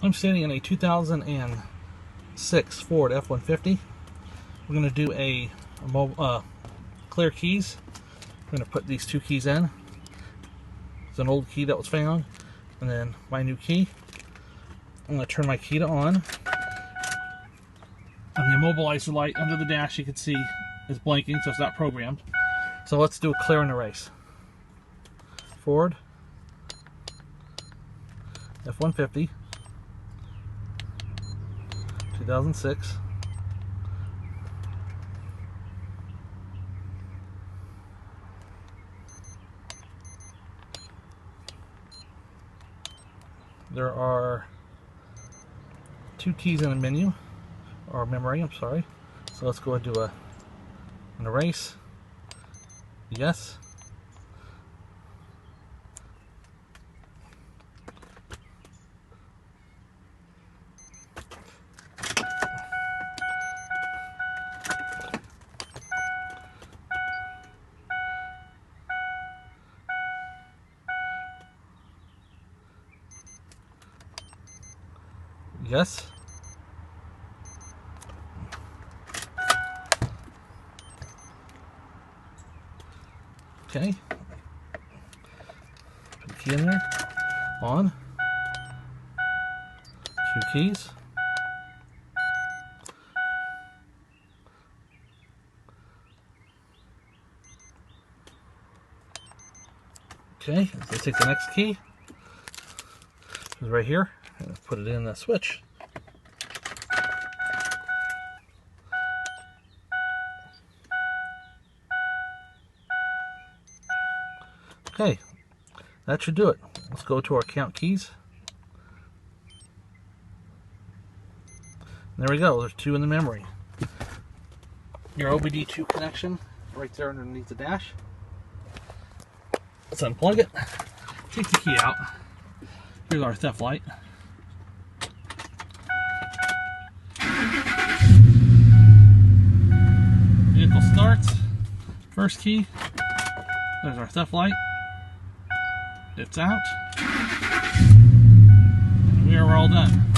I'm sitting in a 2006 Ford F-150. We're going to do a clear keys. I'm going to put these two keys in. It's an old key that was found, and then my new key. I'm going to turn my key to on. And the immobilizer light under the dash, you can see, is blinking, so it's not programmed. So let's do a clear and erase. Ford F-150 2006. There are two keys in the menu, or memory, I'm sorry. So let's go and do an erase. Yes. Yes. Okay. Put the key in there. On. Two keys. Okay, so take the next key. It's right here. And put it in the switch. Okay, that should do it. Let's go to our count keys. And there we go, there's two in the memory. Your OBD2 connection right there underneath the dash. Let's unplug it. Take the key out. Here's our theft light. Vehicle starts. First key. There's our theft light. It's out. And we are all done.